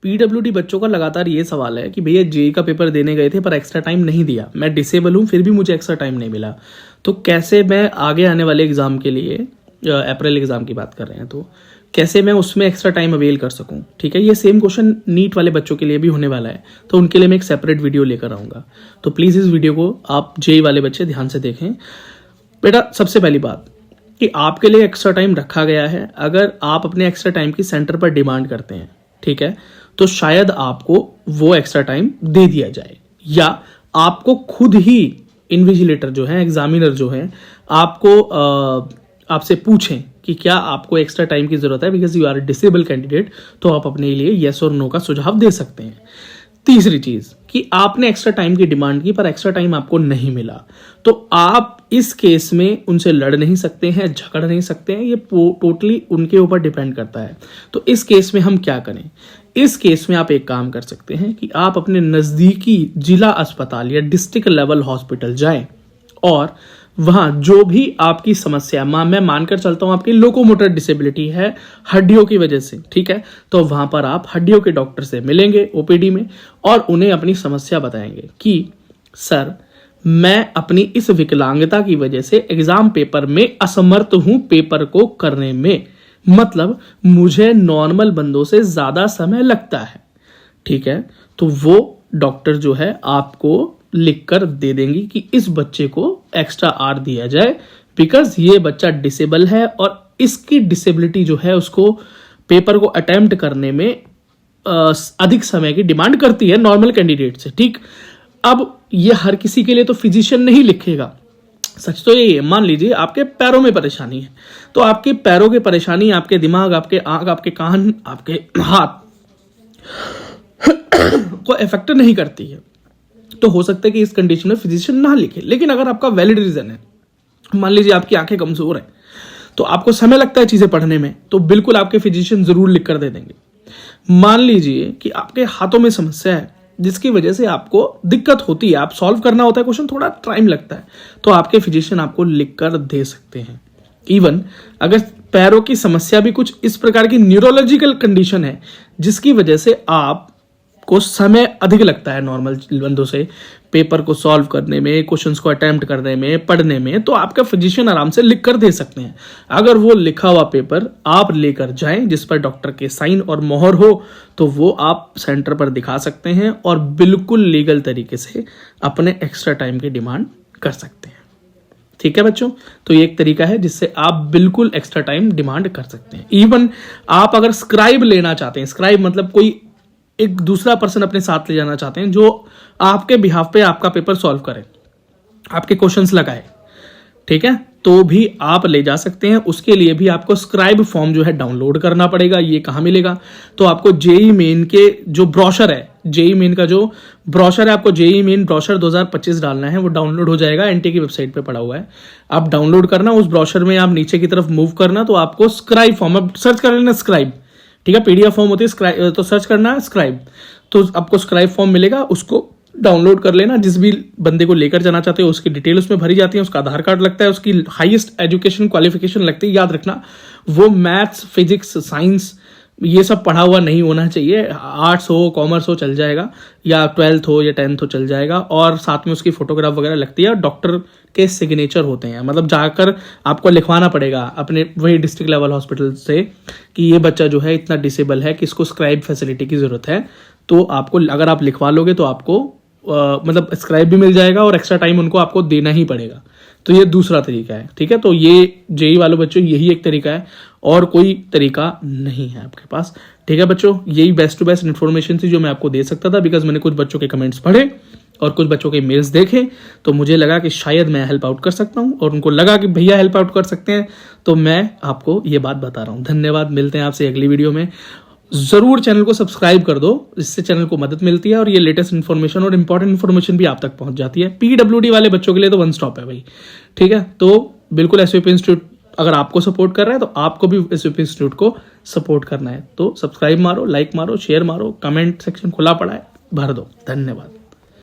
PWD बच्चों का लगातार ये सवाल है कि भैया जेई का पेपर देने गए थे पर एक्स्ट्रा टाइम नहीं दिया, मैं डिसेबल हूँ फिर भी मुझे एक्स्ट्रा टाइम नहीं मिला, तो कैसे मैं आगे आने वाले एग्जाम के लिए, अप्रैल एग्जाम की बात कर रहे हैं, तो कैसे मैं उसमें एक्स्ट्रा टाइम अवेल कर सकूं। ठीक है, ये सेम क्वेश्चन नीट वाले बच्चों के लिए भी होने वाला है, तो उनके लिए मैं एक सेपरेट वीडियो लेकर आऊँगा। तो प्लीज़ इस वीडियो को आप जेई वाले बच्चे ध्यान से देखें। बेटा सबसे पहली बात कि आपके लिए एक्स्ट्रा टाइम रखा गया है, अगर आप अपने एक्स्ट्रा टाइम की सेंटर पर डिमांड करते हैं, ठीक है, तो शायद आपको वो एक्स्ट्रा टाइम दे दिया जाए, या आपको खुद ही इन्विजिलेटर जो है, एग्जामिनर जो है, आपको आपसे पूछें कि क्या आपको एक्स्ट्रा टाइम की जरूरत है because you are disable candidate, तो आप अपने लिए येस और नो का सुझाव दे सकते हैं। तीसरी चीज कि आपने एक्स्ट्रा टाइम की डिमांड की पर एक्स्ट्रा टाइम आपको नहीं मिला, तो आप इस केस में उनसे लड़ नहीं सकते हैं, झगड़ नहीं सकते हैं, ये टोटली उनके ऊपर डिपेंड करता है। तो इस केस में हम क्या करें? इस केस में आप एक काम कर सकते हैं कि आप अपने नजदीकी जिला अस्पताल या डिस्ट्रिक्ट लेवल हॉस्पिटल जाएं और वहां जो भी आपकी समस्या, मैं मानकर चलता हूं आपकी लोकोमोटर डिसेबिलिटी है हड्डियों की वजह से, ठीक है, तो वहां पर आप हड्डियों के डॉक्टर से मिलेंगे ओपीडी में और उन्हें अपनी समस्या बताएंगे कि सर मैं अपनी इस विकलांगता की वजह से एग्जाम पेपर में असमर्थ हूं पेपर को करने में, मतलब मुझे नॉर्मल बंदों से ज्यादा समय लगता है, ठीक है, तो वो डॉक्टर जो है आपको लिखकर दे देंगी कि इस बच्चे को एक्स्ट्रा आर दिया जाए बिकॉज ये बच्चा डिसेबल है और इसकी डिसेबिलिटी जो है उसको पेपर को अटेम्प्ट करने में अधिक समय की डिमांड करती है नॉर्मल कैंडिडेट से। ठीक, अब ये हर किसी के लिए तो फिजिशियन नहीं लिखेगा। सच तो यही है, मान लीजिए आपके पैरों में परेशानी है, तो आपके पैरों की परेशानी आपके दिमाग, आपके आंख, आपके कान, आपके हाथ को इफेक्ट नहीं करती है, तो हो सकता है कि इस कंडीशन में फिजिशियन ना लिखे। लेकिन अगर आपका वैलिड रीजन है, मान लीजिए आपकी आंखें कमजोर हैं, तो आपको समय लगता है चीजें पढ़ने में, तो बिल्कुल आपके फिजिशियन जरूर लिख कर दे देंगे। मान लीजिए कि आपके हाथों में समस्या है जिसकी वजह से आपको दिक्कत होती है, आप सॉल्व करना होता है क्वेश्चन, थोड़ा टाइम लगता है, तो आपके फिजिशियन आपको लिख कर दे सकते हैं। इवन अगर पैरों की समस्या भी कुछ इस प्रकार की न्यूरोलॉजिकल कंडीशन है जिसकी वजह से आप को समय अधिक लगता है नॉर्मल बंदों से पेपर को सॉल्व करने में, क्वेश्चंस को अटेम्प्ट करने में, पढ़ने में, तो आपका फिजिशियन आराम से लिख कर दे सकते हैं। अगर वो लिखा हुआ पेपर आप लेकर जाएं जिस पर डॉक्टर के साइन और मोहर हो, तो वो आप सेंटर पर दिखा सकते हैं और बिल्कुल लीगल तरीके से अपने एक्स्ट्रा टाइम की डिमांड कर सकते हैं। ठीक है बच्चों, तो ये एक तरीका है जिससे आप बिल्कुल एक्स्ट्रा टाइम डिमांड कर सकते हैं। इवन आप अगर स्क्राइब लेना चाहते हैं, स्क्राइब मतलब कोई एक दूसरा पर्सन अपने साथ ले जाना चाहते हैं जो आपके बिहाफ पे आपका पेपर सॉल्व करे, आपके क्वेश्चंस लगाए, ठीक है, तो भी आप ले जा सकते हैं। उसके लिए भी आपको स्क्राइब फॉर्म जो है डाउनलोड करना पड़ेगा। ये कहाँ मिलेगा? तो आपको जेई मेन के जो ब्रोशर है, जेई मेन का जो ब्रोशर है, आपको जेई मेन ब्रोशर 2025 डालना है, वो डाउनलोड हो जाएगा, एनटी की वेबसाइट पे पड़ा हुआ है, आप डाउनलोड करना। उस ब्रोशर में आप नीचे की तरफ मूव करना तो आपको स्क्राइब फॉर्म, अब सर्च कर लेना स्क्राइब, ठीक है, पीडीएफ फॉर्म होती है स्क्राइब, तो सर्च करना है स्क्राइब, तो आपको स्क्राइब फॉर्म मिलेगा, उसको डाउनलोड कर लेना। जिस भी बंदे को लेकर जाना चाहते हो उसकी डिटेल उसमें भरी जाती है, उसका आधार कार्ड लगता है, उसकी हाईएस्ट एजुकेशन क्वालिफिकेशन लगती है। याद रखना वो मैथ्स, फिजिक्स, साइंस ये सब पढ़ा हुआ नहीं होना चाहिए, आर्ट्स हो, कॉमर्स हो चल जाएगा, या 12th हो या 10th हो चल जाएगा, और साथ में उसकी फोटोग्राफ वगैरह लगती है और डॉक्टर के सिग्नेचर होते हैं। मतलब जाकर आपको लिखवाना पड़ेगा अपने वही डिस्ट्रिक्ट लेवल हॉस्पिटल से कि ये बच्चा जो है इतना डिसेबल है कि इसको स्क्राइब फैसिलिटी की जरूरत है, तो आपको अगर आप लिखवा लोगे तो आपको मतलब स्क्राइब भी मिल जाएगा और एक्स्ट्रा टाइम उनको आपको देना ही पड़ेगा। तो ये दूसरा तरीका है, ठीक है, तो ये जेई वालों बच्चों यही एक तरीका है और कोई तरीका नहीं है आपके पास। ठीक है बच्चों, यही बेस्ट टू बेस्ट इन्फॉर्मेशन थी जो मैं आपको दे सकता था, बिकॉज मैंने कुछ बच्चों के कमेंट्स पढ़े और कुछ बच्चों के मेल्स देखे, तो मुझे लगा कि शायद मैं हेल्प आउट कर सकता हूं, और उनको लगा कि भैया हेल्प आउट कर सकते हैं, तो मैं आपको ये बात बता रहा हूं। धन्यवाद, मिलते हैं आपसे अगली वीडियो में। जरूर चैनल को सब्सक्राइब कर दो, इससे चैनल को मदद मिलती है और ये लेटेस्ट इन्फॉर्मेशन और इंपॉर्टेंट इन्फॉर्मेशन भी आप तक पहुंच जाती है। पीडब्ल्यूडी वाले बच्चों के लिए तो वन स्टॉप है भाई, ठीक है, तो बिल्कुल एसवीपी इंस्टीट्यूट अगर आपको सपोर्ट कर रहा है तो आपको भी एसवीपी इंस्टीट्यूट को सपोर्ट करना है। तो सब्सक्राइब मारो, लाइक मारो, शेयर मारो, कमेंट सेक्शन खुला पड़ा है, भर दो। धन्यवाद।